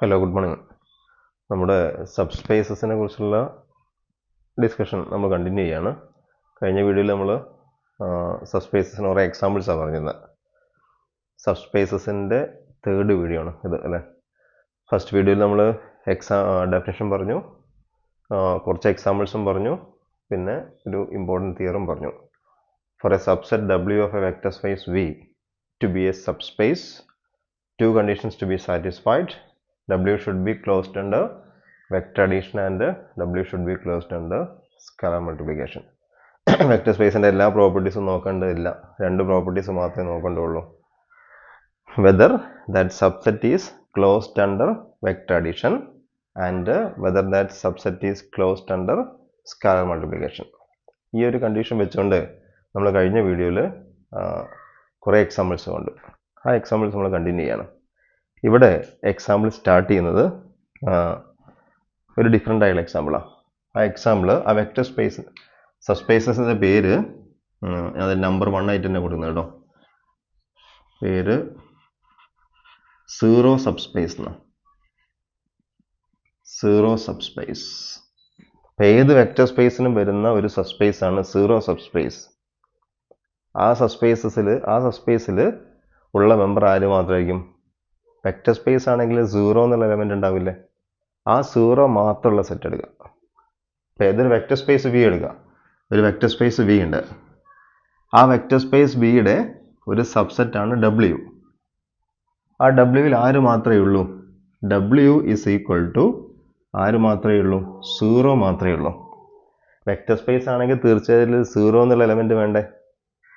Hello, good morning. നമ്മുടെ സബ്സ്പേസസിനെ കുറിച്ചുള്ള discussion നമ്മൾ കണ്ടിന്യൂ ചെയ്യാണ്. കഴിഞ്ഞ വീഡിയോയിൽ നമ്മൾ സബ്സ്പേസസിന് കുറേ എക്സാമ്പിൾസാണ് പറഞ്ഞിരുന്നത്. സബ്സ്പേസസിൻ്റെ തേർഡ് വീഡിയോ ആണ് ഇത് അല്ലേ. ഫസ്റ്റ് വീഡിയോയിൽ നമ്മൾ ഡെഫിനിഷൻ പറഞ്ഞു, കുറച്ച് എക്സാമ്പിൾസും പറഞ്ഞു, പിന്നെ ഒരു ഇമ്പോർട്ടൻറ്റ് തിയറും പറഞ്ഞു. For a subset W of a vector space V to be a subspace, two conditions to be satisfied. W should be closed under vector addition and W should be closed under scalar multiplication. Vector സ്പേസിൻ്റെ എല്ലാ പ്രോപ്പർട്ടീസും നോക്കേണ്ടതില്ല, രണ്ട് properties മാത്രമേ നോക്കേണ്ടുള്ളൂ. Whether that subset is closed under vector addition and whether that subset is closed under scalar multiplication. ഈ ഒരു condition വെച്ചുകൊണ്ട് നമ്മൾ കഴിഞ്ഞ വീഡിയോയിൽ കുറേ എക്സാമ്പിൾസ് കണ്ടു. ആ എക്സാമ്പിൾസ് നമ്മൾ കണ്ടിന്യൂ ചെയ്യണം. ഇവിടെ എക്സാമ്പിൾ സ്റ്റാർട്ട് ചെയ്യുന്നത് ഒരു ഡിഫറെൻ്റ് ആയുള്ള എക്സാമ്പിളാണ്. ആ എക്സാമ്പിൾ ആ വെക്ടർ സ്പേസ് സബ്സ്പേസസിൻ്റെ പേര് അത് നമ്പർ 1 ആയിട്ട് തന്നെ കൊടുക്കുന്നത് കേട്ടോ. പേര് സീറോ സബ്സ്പേസ് എന്നാണ്. സീറോ സബ്സ്പേസ് അപ്പം ഏത് വെക്ടർ സ്പേസിനും വരുന്ന ഒരു സബ്സ്പേസ് ആണ് സീറോ സബ്സ്പേസ്. ആ സബ്സ്പേസിൽ ഉള്ള മെമ്പർ ആര് മാത്രമായിരിക്കും? വെക്ടർ സ്പേസ് ആണെങ്കിൽ 0 എന്നുള്ള എലമെൻ്റ് ഉണ്ടാവില്ലേ, ആ 0 മാത്രമുള്ള സെറ്റ് എടുക്കുക. അപ്പോൾ ഏതൊരു വെക്ടർ സ്പേസ് വി എടുക്കുക. ഒരു വെക്ടർ സ്പേസ് വി ഉണ്ട്. ആ വെക്ടർ സ്പേസ് വിയുടെ ഒരു സബ്സെറ്റാണ് W. ആ Wയിൽ ആര് മാത്രമേ ഉള്ളൂ? W ഈസ് ഈക്വൽ ടു ആര് മാത്രമേ ഉള്ളൂ? 0 മാത്രമേ ഉള്ളൂ. വെക്ടർ സ്പേസ് ആണെങ്കിൽ തീർച്ചയായിട്ടും 0 എന്നുള്ള എലമെൻറ്റ് വേണ്ടേ.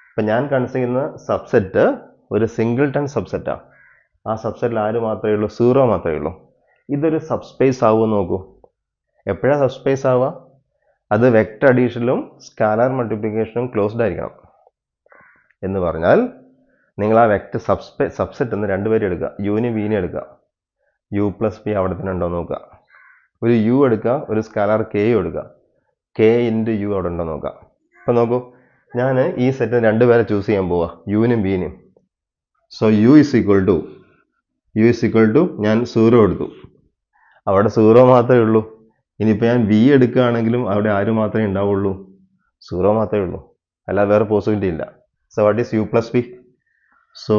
അപ്പം ഞാൻ കൺസിഡർ ചെയ്യുന്ന സബ്സെറ്റ് ഒരു സിംഗിൾട്ടൺ സബ്സെറ്റാണ്. ആ സബ്സെറ്റിൽ ആര് മാത്രമേ ഉള്ളൂ? 0 മാത്രമേ ഉള്ളൂ. ഇതൊരു സബ്സ്പേസ് ആവുമെന്ന് നോക്കൂ. എപ്പോഴാണ് സബ്സ്പേസ് ആവുക? അത് വെക്ടർ അഡീഷനിലും സ്കാലാർ മൾട്ടിപ്ലിക്കേഷനും ക്ലോസ്ഡ് ആയിരിക്കണം. എന്ന് പറഞ്ഞാൽ നിങ്ങൾ ആ വെക്ടർ സബ്സെറ്റ് എന്ന് രണ്ടുപേരും എടുക്കുക. യുവിനെ വിനെ എടുക്കുക. U പ്ലസ് പി അവിടെ തന്നെ ഉണ്ടോ നോക്കുക. ഒരു U എടുക്കുക, ഒരു സ്കാലാർ കെയും എടുക്കുക. K ഇൻറ്റു U അവിടെ ഉണ്ടോ നോക്കുക. അപ്പം നോക്കൂ, ഞാൻ ഈ സെറ്റിന് രണ്ടുപേരെ ചൂസ് ചെയ്യാൻ പോവുക, യുവിനും ബിനും. So U is equal to ഞാൻ 0 എടുത്തു. അവിടെ 0 മാത്രമേ ഉള്ളൂ. ഇനിയിപ്പോൾ ഞാൻ V എടുക്കുകയാണെങ്കിലും അവിടെ ആര് മാത്രമേ ഉണ്ടാവുള്ളൂ? 0 മാത്രമേ ഉള്ളൂ, അല്ലാതെ വേറെ പോസിബിലിറ്റി ഇല്ല. So what is U plus B? So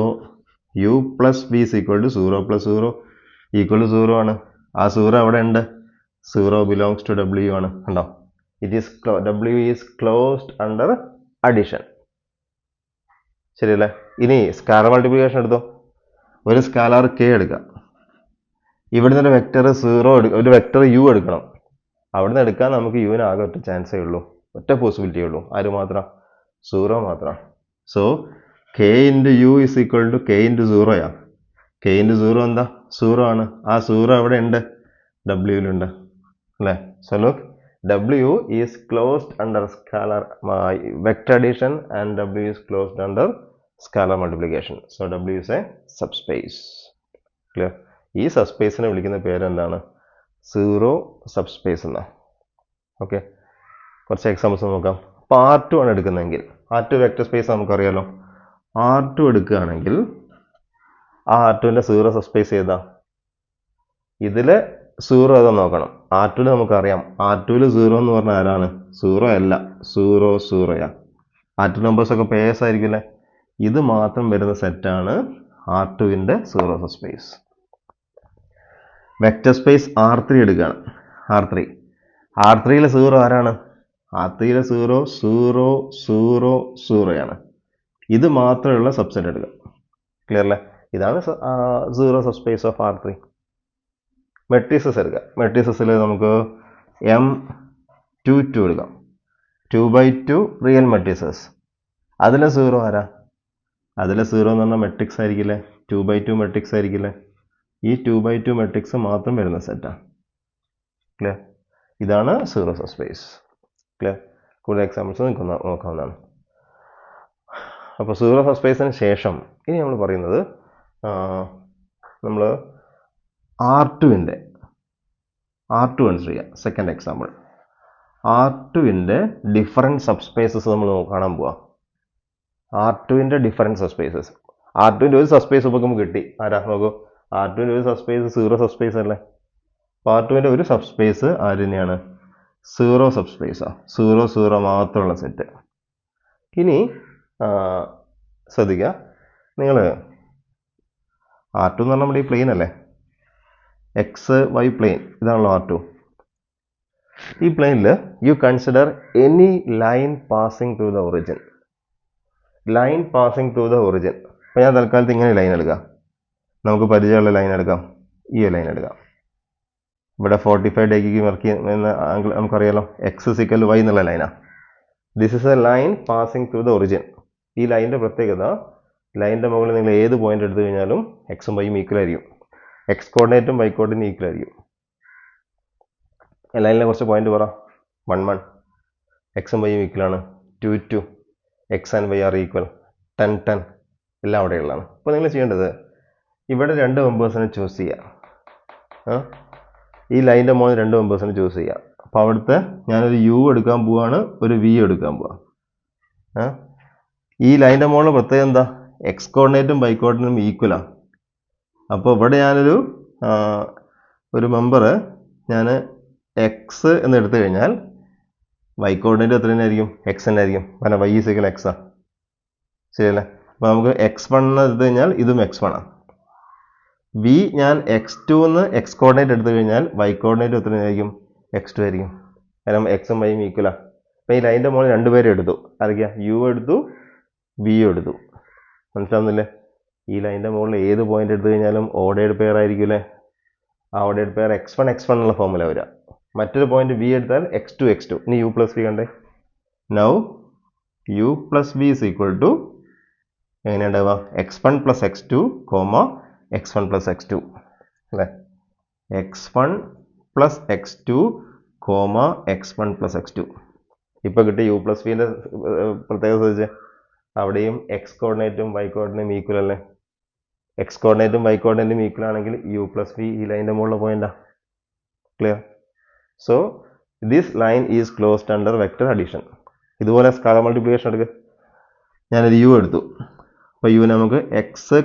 U plus B is equal to 0 plus 0 equal to 0 ആണ്. ആ 0 അവിടെ ഉണ്ട്. 0 ബിലോങ്സ് ടു W ആണ്. ഉണ്ടോ? W is closed under addition. ശരിയല്ലേ? ഇനി സ്കാലർ മൾട്ടിപ്ലിക്കേഷൻ എടുത്തോ. ഒരു സ്കാലാർ K എടുക്കുക. ഇവിടുന്ന് ഒരു വെക്ടർ 0 ഒരു വെക്ടർ U എടുക്കണം. അവിടുന്ന് എടുക്കാൻ നമുക്ക് യുവിന് ആകെ ഒറ്റ ചാൻസേ ഉള്ളൂ, ഒറ്റ പോസിബിലിറ്റി ഉള്ളൂ. ആര് മാത്രം? 0 മാത്രം. So K into U is equal to K into 0 K into 0 എന്താ? 0 ആണ്. ആ 0 അവിടെ ഉണ്ട്, Wയിലുണ്ട് അല്ലേ. So look, W is closed under scalar vector addition and W is closed under scalar multiplication. So W is a subspace. Clear? ഈ സബ്സ്പേസിനെ വിളിക്കുന്ന പേരെന്താണ്? സീറോ സബ്സ്പേസ് എന്നാണ്. ഓക്കെ, കുറച്ച് എക്സാമ്പിൾസ് നോക്കാം. അപ്പോൾ R2 ആണ് എടുക്കുന്നതെങ്കിൽ, R2 വെക്ടർ സ്പേസ് നമുക്കറിയാലോ. R2 എടുക്കുകയാണെങ്കിൽ ആ R2ൻ്റെ സീറോ സബ്സ്പേസ് ഏതാ? ഇതിൽ 0 ഏതാ നോക്കണം. R2ൽ നമുക്കറിയാം, R2ൽ 0 എന്ന് പറഞ്ഞാൽ ആരാണ്? 0 അല്ല, 0 R2 നമ്പേഴ്സൊക്കെ പേഴ്സ് ആയിരിക്കില്ലേ. ഇത് മാത്രം വരുന്ന സെറ്റാണ് R2ൻ്റെ zero subspace. Vector space R3 എടുക്കുകയാണ്. R3യിൽ 0 ആരാണ്? R3യിലെ 0 ആണ്. ഇത് മാത്രമുള്ള സബ്സെറ്റ് എടുക്കുക. ക്ലിയർ അല്ലേ? ഇതാണ് zero subspace of R3. Matrices എടുക്കുക. മെട്രിസസിൽ നമുക്ക് M22 എടുക്കാം. 2/2 റിയൽ മെട്രിസസ്. അതിലെ 0 ആരാ? അതിലെ 0 എന്ന് പറഞ്ഞാൽ മെട്രിക്സ് ആയിരിക്കില്ലേ, 2/2 മെട്രിക്സ് ആയിരിക്കില്ലേ. ഈ 2/2 മെട്രിക്സ് മാത്രം വരുന്ന സെറ്റാണ്. ക്ലിയർ? ഇതാണ് സീറോ സബ്സ്പേസ്. ക്ലിയർ? കൂടുതൽ എക്സാമ്പിൾസ് നിങ്ങൾക്ക് നോക്കാവുന്നതാണ്. അപ്പോൾ സീറോ സബ്സ്പേസിന് ശേഷം ഇനി നമ്മൾ പറയുന്നത് നമ്മൾ R2 കൺസിഡർ ചെയ്യാം. സെക്കൻഡ് എക്സാമ്പിൾ, R2ൻ്റെ ഡിഫറൻറ്റ് സബ്സ്പേസസ് നമ്മൾ കാണാൻ പോവാം. R2ൻ്റെ ഡിഫറൻറ്റ് സബ്സ്പേസസ്. R2ൻ്റെ ഒരു സബ്സ്പേസ് നമുക്ക് കിട്ടി. ആരാ നോക്കൂ? R2ൻ്റെ ഒരു സബ്സ്പേസ് സീറോ സബ്സ്പേസ് അല്ലേ? അപ്പോൾ R2ൻ്റെ ഒരു സബ്സ്പേസ് ആര് തന്നെയാണ്? സീറോ സബ്സ്പേസാണ്. സീറോ സീറോ മാത്രമുള്ള സെറ്റ്. ഇനി ശ്രദ്ധിക്കുക, നിങ്ങൾ R2 എന്ന് പറഞ്ഞാൽ നമ്മുടെ ഈ പ്ലെയിൻ അല്ലേ, എക്സ് വൈ പ്ലെയിൻ, ഇതാണല്ലോ R2. ഈ പ്ലെയിനിൽ U consider any line passing through the origin. Line passing through the origin. അപ്പോൾ ഞാൻ തൽക്കാലത്ത് ഇങ്ങനെ ലൈൻ എടുക്കാം, നമുക്ക് പരിചയമുള്ള ലൈൻ എടുക്കാം, ഈ ലൈൻ എടുക്കാം. ഇവിടെ 45 ഡിഗ്രി വർക്ക് ചെയ്യുന്ന ആംഗിൾ നമുക്കറിയാലോ, എക്സ് സിക്കൽ വൈ എന്നുള്ള ലൈനാണ്. This is A line passing through the origin. ഈ ലൈനിൻ്റെ പ്രത്യേകത, ലൈനിൻ്റെ മുകളിൽ നിങ്ങൾ ഏത് പോയിന്റ് എടുത്തു കഴിഞ്ഞാലും എക്സും വൈയും ഈക്വൽ ആയിരിക്കും, എക്സ് കോർഡിനേറ്റും വൈ കോർഡിനേറ്റും ഈക്വൽ ആയിരിക്കും. ലൈനിലെ കുറച്ച് പോയിന്റ് പറ. 1 1, എക്സും വൈയും ഈക്വലാണ്. 2 2, X and Y are equal. 10 10, എല്ലാം അവിടെയുള്ളതാണ്. അപ്പോൾ നിങ്ങൾ ചെയ്യേണ്ടത് ഇവിടെ 2 മെമ്പേഴ്സിനെ ചൂസ് ചെയ്യുക. ഈ ലൈനിൻ്റെ മുകളിൽ 2 മെമ്പേഴ്സിനെ ചൂസ് ചെയ്യുക. അപ്പോൾ അവിടുത്തെ ഞാനൊരു യു എടുക്കാൻ പോവാണ്, ഒരു വി എടുക്കാൻ പോവാം. ഈ ലൈനിൻ്റെ മുകളിൽ പ്രത്യേകം എന്താ? എക്സ് കോർഡിനേറ്റും വൈ കോർഡിനേറ്റും ഈക്വലാണ്. അപ്പോൾ ഇവിടെ ഞാനൊരു മെമ്പർ ഞാൻ എക്സ് എന്ന് എടുത്തു കഴിഞ്ഞാൽ വൈ കോർഡിനേറ്റ് എത്ര തന്നെയായിരിക്കും? എക്സ് തന്നെ ആയിരിക്കും, കാരണം വൈ ഈസ് ഈക്വൽ എക്സാണ്, ശരിയല്ലേ? അപ്പോൾ നമുക്ക് x1 എടുത്തു കഴിഞ്ഞാൽ ഇതും x1 ആണ്. വി ഞാൻ x2 എന്ന് എക്സ് കോർഡിനേറ്റ് എടുത്തു കഴിഞ്ഞാൽ വൈ കോർഡിനേറ്റ് എത്ര ആയിരിക്കും? x2 ആയിരിക്കും, കാരണം എക്സും വൈയും ഈക്വലാണ്. അപ്പോൾ ഈ ലൈനിൻ്റെ മുകളിൽ 2 പേരെ എടുത്തു, ആരൊക്കെയാ? യു എടുത്തു, വി എടുത്തു. മനസ്സിലാവുന്നില്ലേ? ഈ ലൈനിൻ്റെ മുകളിൽ ഏത് പോയിന്റ് എടുത്തു കഴിഞ്ഞാലും ഓർഡേഡ് പെയർ ആയിരിക്കും അല്ലേ? ആ ഓർഡേഡ് പെയർ x1 x1 എന്നുള്ള ഫോമില വരിക. മറ്റൊരു പോയിന്റ് വി എടുത്താൽ x2 x2. ഇനി യു പ്ലസ് വി കണ്ടേ. Now u plus v is equal to എങ്ങനെയുണ്ടാവുക? x1 plus x2 x1 plus x2 അല്ലേ? x1 plus x2 x1 plus x2. ഇപ്പോൾ കിട്ടിയ യു പ്ലസ് വിൻ്റെ പ്രത്യേകത ശ്രദ്ധിച്ചേ, അവിടെയും എക്സ് കോർഡിനേറ്റും വൈ കോർഡിനേറ്റും ഈക്വൽ അല്ലേ? എക്സ് കോർഡിനേറ്റും വൈ കോർഡിനേറ്റും ഈക്വൽ ആണെങ്കിൽ യു പ്ലസ് വി ഈ ലൈനിൻ്റെ മുകളിൽ പോയിന്റാ. Clear? So this line is closed under vector addition. ഇതുപോലെ സ്കാലർ മൾട്ടിപ്ലിക്കേഷൻ എടുക്കുക. ഞാനൊരു യു എടുത്തു, അപ്പോൾ യു നമുക്ക് എക്സ്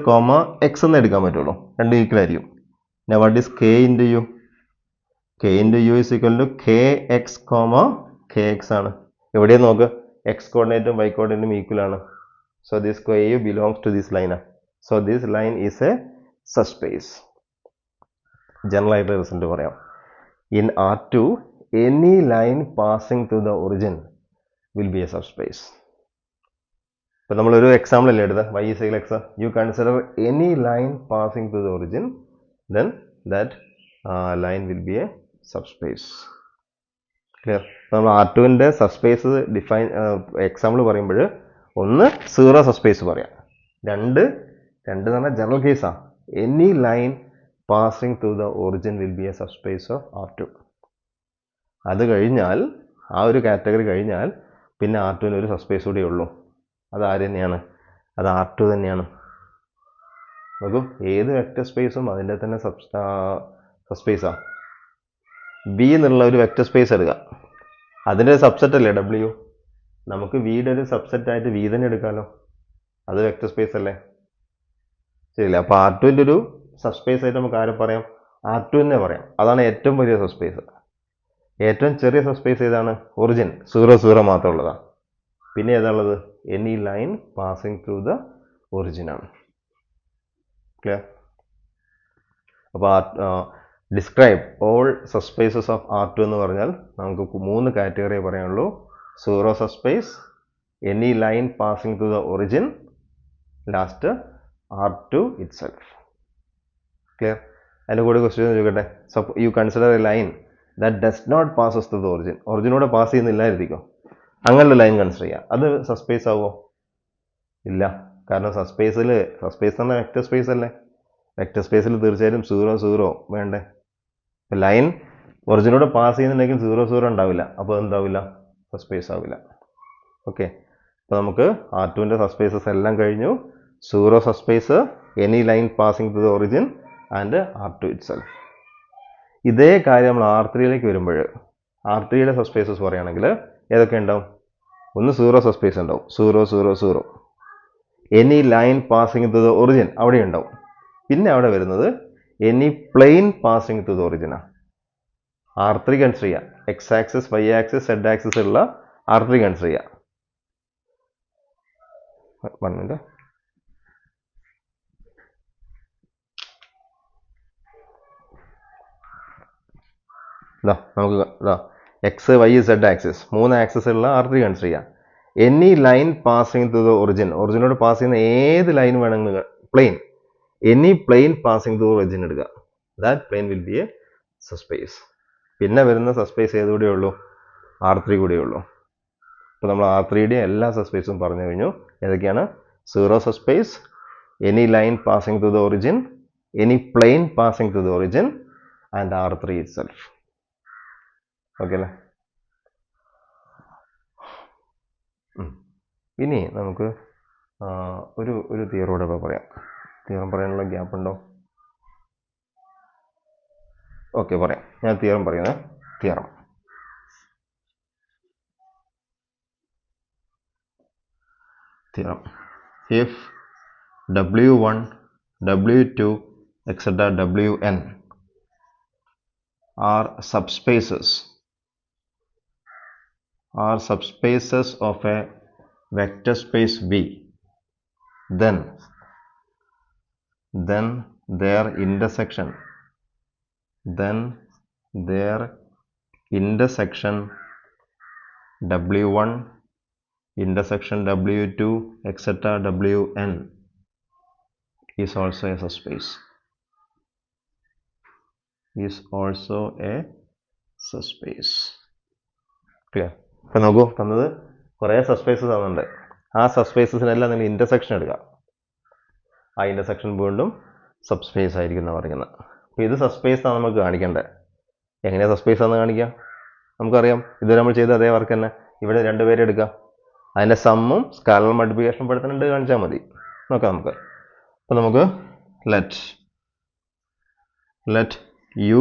എക്സ് എന്ന് എടുക്കാൻ പറ്റുള്ളൂ, 2 ഈക്വൽ ആയിരിക്കും. What is K into U? K into U is equal to K X K X ആണ്. എവിടെയും നോക്ക്, എക്സ് കോർഡിനേറ്റും വൈ കോർഡിനേറ്റും ഈക്വൽ ആണ്. So this K U belongs to this line. So this line is a subspace. General ആയിട്ട് result പറയാം. In R2 any line passing through the origin will be a subspace. ഇപ്പോൾ നമ്മളൊരു example അല്ലേ എടുത്തത്, y is equal x. U consider any line passing through the origin, then that line will be A subspace. Clear? നമ്മൾ R2ൻ്റെ subspace define example പറയുമ്പോൾ ഒന്ന് zero subspace പറയാം, രണ്ട് എന്ന് പറഞ്ഞാൽ ജനറൽ കേസാണ്. Any line passing through the origin will be A subspace of R2. അത് കഴിഞ്ഞാൽ, ആ ഒരു കാറ്റഗറി കഴിഞ്ഞാൽ പിന്നെ R2ന് ഒരു സബ്സ്പേസ് കൂടെ ഉള്ളൂ. അത് ആര് തന്നെയാണ്? അത് R2 തന്നെയാണ്. നോക്കൂ, ഏത് വെക്റ്റർ സ്പേസും അതിൻ്റെ തന്നെ സബ്സ്പേസാണ്. ബി എന്നുള്ള ഒരു വെക്റ്റർ സ്പേസ് എടുക്കുക, അതിൻ്റെ സബ്സെറ്റ് അല്ലേ W. നമുക്ക് വിയുടെ ഒരു സബ്സെറ്റായിട്ട് വി തന്നെ എടുക്കാമല്ലോ, അത് വെക്റ്റർ സ്പേസ് അല്ലേ? ശരിയല്ലേ? അപ്പോൾ R2ൻ്റെ ഒരു സബ്സ്പേസ് ആയിട്ട് നമുക്ക് ആരെ പറയാം? R2 തന്നെ പറയാം. അതാണ് ഏറ്റവും വലിയ സബ്സ്പേസ്. ഏറ്റവും ചെറിയ സബ്സ്പേസ് ഏതാണ്? ഒറിജിൻ, 0 0 മാത്രമുള്ളതാണ്. പിന്നെ ഏതാണുള്ളത്? Any line passing through the origin ആണ്. ക്ലിയർ? അപ്പോൾ describe all subspaces of R2 എന്ന് പറഞ്ഞാൽ നമുക്ക് 3 കാറ്റഗറിയെ പറയാനുള്ളൂ. Zero subspace, any line passing through the origin, last R2 itself. Clear? അതിൻ്റെ കൂടെ ക്വസ്റ്റ്യൻ ചോദിക്കട്ടെ. You consider a line that does not passes through the origin. ഒറിജിനോടെ പാസ് ചെയ്യുന്നില്ലായിരിക്കോ, അങ്ങനെയുള്ള ലൈൻ കൺസിഡർ ചെയ്യുക. അത് സബ്സ്പേസ് ആവുമോ? ഇല്ല. കാരണം സബ്സ്പേസ് തന്നെ വെക്റ്റർ സ്പേസ് അല്ലേ? വെക്റ്റർ സ്പേസിൽ തീർച്ചയായിട്ടും 0 0 വേണ്ടേ? ലൈൻ ഒറിജിനോടെ പാസ് ചെയ്യുന്നുണ്ടെങ്കിൽ 0 0 ഉണ്ടാവില്ല, അപ്പോൾ എന്താവില്ല? സബ്സ്പേസ് ആവില്ല. ഓക്കെ, അപ്പോൾ നമുക്ക് R2ൻ്റെ സബ്സ്പേസസ് എല്ലാം കഴിഞ്ഞു. Zero subspace, any line passing through the origin and R2 itself. ഇതേ കാര്യം നമ്മൾ R3യിലേക്ക് വരുമ്പോൾ R3യുടെ സബ്സ്പേസസ് പറയുകയാണെങ്കിൽ ഏതൊക്കെ ഉണ്ടാവും? ഒന്ന് സീറോ സബ്സ്പേസ് ഉണ്ടാവും, 0 0 0. Any line passing through the origin അവിടെ ഉണ്ടാവും. പിന്നെ അവിടെ വരുന്നത് any plane passing to the origin. R3 consider ചെയ്യാം. X axis, y axis, zed axis ഉള്ള R3 കൺസിഡർ ചെയ്യാം. 1 മിനിറ്റ്. നമുക്ക് x, y, zed axis 3 axis ഉള്ള R3 കൺസിഡർ ചെയ്യാം. Any line passing to the origin, ഒറിജിനോട് പാസ് ചെയ്യുന്ന ഏത് line വേണമെങ്കിൽ plane, any plane passing to origin എടുക്കുക. That plane will B A subspace. പിന്നെ വരുന്ന സബ്സ്പേസ് ഏതുകൂടെ ഉള്ളൂ? R3 കൂടെ ഉള്ളൂ. അപ്പോൾ നമ്മൾ R3യുടെ എല്ലാ സബ്സ്പേസും പറഞ്ഞു കഴിഞ്ഞു. ഏതൊക്കെയാണ്? Zero subspace, any line passing to the origin, any plane passing to the origin and R3 itself. Okay അല്ലേ? ഇനി നമുക്ക് ഒരു തിയറോടെ പറയാം. തിയറം പറയാനുള്ള ഗ്യാപ്പ് ഉണ്ടോ? ഓക്കെ, പറയാം. ഞാൻ തിയറം പറയുന്നത്. Theorem if W1, W2, etc. Wn are subspaces of a vector space V, then their intersection W1 intersection W2 etc. Wn is also a subspace. Clear? ഇപ്പം നോക്കൂ, തന്നത് കുറേ സബ്സ്പേസസ് തന്നിട്ടുണ്ട്. ആ സബ്സ്പേസസിനെല്ലാം നിങ്ങൾ ഇൻ്റർസെക്ഷൻ എടുക്കുക. ആ ഇൻ്റർസെക്ഷൻ വീണ്ടും സബ്സ്പേസ് ആയിരിക്കും എന്ന് പറയുന്നത്. അപ്പോൾ ഇത് സബ്സ്പേസ് ആണ് നമുക്ക് കാണിക്കേണ്ടത്. എങ്ങനെയാണ് സബ്സ്പേസ് ആണെന്ന് കാണിക്കുക? നമുക്കറിയാം, ഇതുവരെ നമ്മൾ ചെയ്ത അതേ വർക്ക് തന്നെ. ഇവിടെ രണ്ടുപേരെ എടുക്കുക, അതിൻ്റെ സമ്മും സ്കാലർ മൾട്ടിപ്ലിക്കേഷൻ പെടുത്തുന്നുണ്ട് കാണിച്ചാൽ മതി. നോക്കാം നമുക്ക്. അപ്പോൾ നമുക്ക് let u,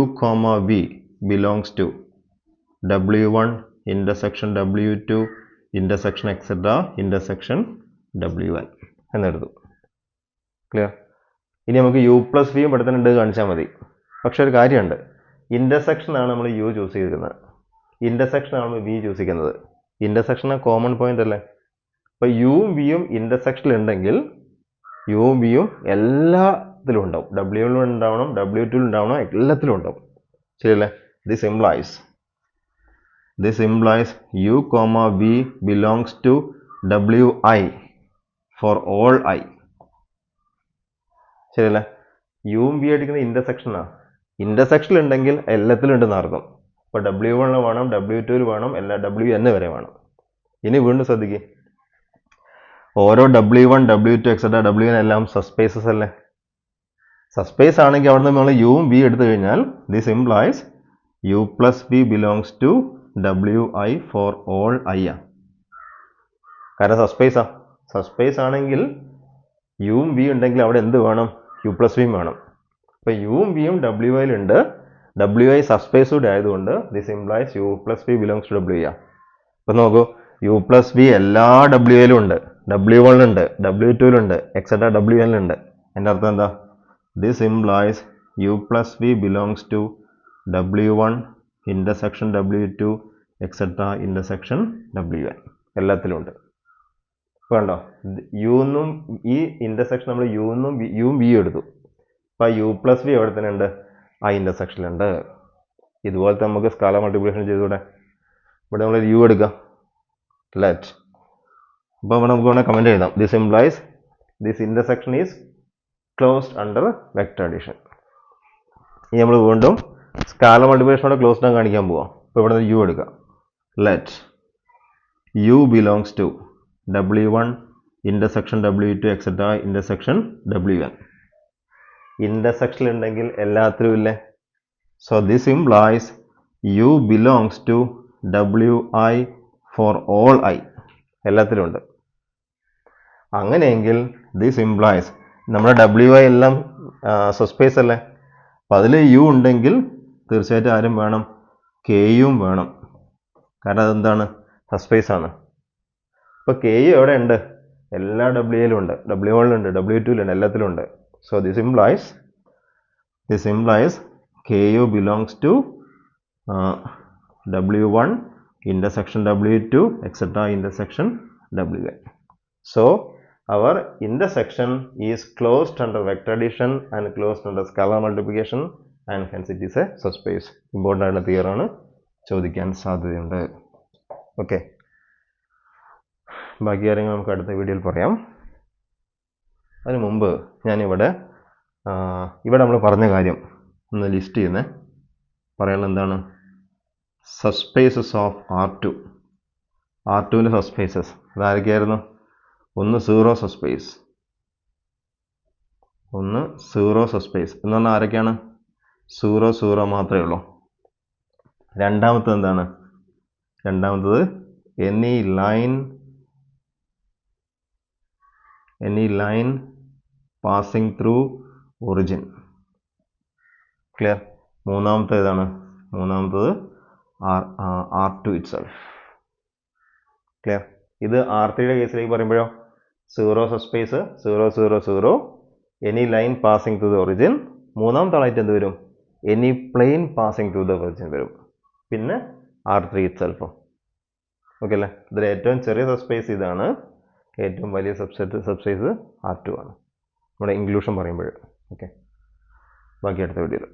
v belongs to W1 intersection W2 intersection etc. intersection Wn എന്നെടുത്തു. ക്ലിയർ? ഇനി നമുക്ക് u പ്ലസ് വിയും പെടുത്തുന്നുണ്ട് കാണിച്ചാൽ മതി. പക്ഷെ ഒരു കാര്യമുണ്ട്, ഇൻ്റർസെക്ഷൻ ആണ് നമ്മൾ u ചൂസ് ചെയ്തിരിക്കുന്നത്, ഇൻ്റർസെക്ഷൻ ആണ് നമ്മൾ v ചൂസ് ചെയ്യുന്നത്. ഇൻ്റർസെക്ഷൻ കോമൺ പോയിന്റ് അല്ലേ? അപ്പോൾ യുവും വിയും ഇൻ്റർസെക്ഷനിൽ ഉണ്ടെങ്കിൽ യുവും വിയും എല്ലാത്തിലും ഉണ്ടാവും. W1 ഉണ്ടാവണം, W2 ഉണ്ടാവണം, എല്ലാത്തിലും ഉണ്ടാവും. ശരിയല്ലേ? This implies u, v belongs to Wi for all I. ശരിയല്ലേ? യുവും വി അടിക്കുന്ന ഇൻ്റർസെക്ഷനാണ്. ഇൻ്റർസെക്ഷനിൽ ഉണ്ടെങ്കിൽ എല്ലാത്തിലും ഉണ്ടെന്ന് അർത്ഥം. അപ്പോൾ W1 വേണം, W2 വേണം, എല്ലാ Wn വരെ വേണം. ഇനി വീണ്ടും ശ്രദ്ധിക്കുക, ഓരോ W1, W2 എക്സെട്ര Wn എല്ലാം സബ്സ്പേസസ് അല്ലേ? സബ്സ്പേസ് ആണെങ്കിൽ അവിടെ നിന്ന് നമ്മൾ യുവും വി എടുത്തു കഴിഞ്ഞാൽ this implies u plus V belongs to Wi for all I ആ. കാരണം സബ്സ്പേസ് ആണെങ്കിൽ യുവും വി ഉണ്ടെങ്കിൽ അവിടെ എന്ത് വേണം? u പ്ലസ് വിയും വേണം. അപ്പോൾ യുവും വിയും Wiയിലുണ്ട്, Wi സബ്സ്പേസ് കൂടെ ആയതുകൊണ്ട് this implies u plus V belongs to Wi ആ. അപ്പോൾ നോക്കൂ, u പ്ലസ് വി എല്ലാ Wiയിലും ഉണ്ട്, W1 ഉണ്ട്, W2 ഉണ്ട്, എക്സെട്ര Wn ഉണ്ട്. എൻ്റെ അർത്ഥം എന്താ? This implies u plus V belongs to W1 intersection W2 etcetera intersection Wn എല്ലാത്തിലും ഉണ്ട്. വേണ്ടോ? യുന്നും ഈ ഇൻ്റർസെക്ഷൻ നമ്മൾ യുവും വിയും എടുത്തു. അപ്പോൾ u പ്ലസ് വി എവിടെ തന്നെ ഉണ്ട്? ആ ഇൻ്റർസെക്ഷനിലുണ്ട്. ഇതുപോലത്തെ നമുക്ക് സ്കാലർ മൾട്ടിപ്ലിക്കേഷൻ ചെയ്തുകൂടെ? ഇവിടെ നമ്മൾ u എടുക്കുക, അപ്പോൾ ഇവിടെ നമുക്ക് വേണമെങ്കിൽ കമൻറ്റ് എഴുതാം. This implies this intersection is closed under vector addition. ഇനി നമ്മൾ വീണ്ടും സ്കാലർ മൾട്ടിപ്ലിക്കേഷനോടെ ക്ലോസ്ഡ് ആയി കാണിക്കാൻ പോവാം. അപ്പോൾ ഇവിടെ u എടുക്കുക. Let u belongs to W1 intersection W2 etcetera intersection Wn. Intersection ഉണ്ടെങ്കിൽ എല്ലാത്തിലും ഇല്ലേ? So this implies u belongs to Wi for all I, എല്ലാത്തിലും ഉണ്ട്. അങ്ങനെയെങ്കിൽ ദിസ് ഇംപ്ലൈസ് നമ്മുടെ Wi എല്ലാം സബ്സ്പേസ് അല്ലേ? അപ്പം അതിൽ u ഉണ്ടെങ്കിൽ തീർച്ചയായിട്ടും ആരും വേണം? കെയും വേണം. കാരണം അതെന്താണ്? സബ്സ്പേസ് ആണ്. അപ്പോൾ കെ എവിടെ ഉണ്ട്? എല്ലാ Wiയിലും ഉണ്ട്, W1 ഉണ്ട്, W2 ഉണ്ട്, എല്ലാത്തിലും ഉണ്ട്. So this implies This implies KU belongs to W1 intersection W2 etc. intersection WN. So our intersection is closed under vector addition and closed under scalar multiplication, and hence it is a subspace. Important ആയിട്ടുള്ള theory ആണ്, ചോദിക്കാൻ സാധ്യതയുണ്ട്. Okay, ബാക്കി കാര്യങ്ങൾ നമുക്ക് അടുത്ത വീഡിയോയിൽ പറയാം. അതിനു മുമ്പ് ഞാനിവിടെ നമ്മൾ പറഞ്ഞ കാര്യം ഒന്ന് ലിസ്റ്റ് ചെയ്യുന്നേ. പറയാനുള്ളത് എന്താണ്? Subspaces of R2. R2ൻ്റെ സബ്സ്പേസസ് അതാരൊക്കെയായിരുന്നു? ഒന്ന് സീറോ സബ്സ്പേസ് എന്ന് പറഞ്ഞാൽ ആരൊക്കെയാണ്? സീറോ മാത്രമേ ഉള്ളൂ. രണ്ടാമത്തത് എന്താണ്? രണ്ടാമത്തത് any line passing through origin. Clear? മൂന്നാമത്തത് ഏതാണ്? മൂന്നാമത്തത് R2 itself. ക്ലിയർ? ഇത് R3യുടെ കേസിലേക്ക് പറയുമ്പോഴോ zero subspace zero any line passing through the origin. മൂന്നാമത്തെ ആളായിട്ട് എന്ത് വരും? Any plane passing through the origin വരും. പിന്നെ R3 itself. ഓക്കെ അല്ലേ? ഇതിൽ ഏറ്റവും ചെറിയ സബ്സ്പേസ് ഇതാണ്, ഏറ്റവും വലിയ സബ്സ്പേസ് R2 ആണ് നമ്മുടെ ഇൻക്ലൂഷൻ പറയുമ്പോൾ. ഓക്കെ, ബാക്കി അടുത്ത വീഡിയോയിൽ.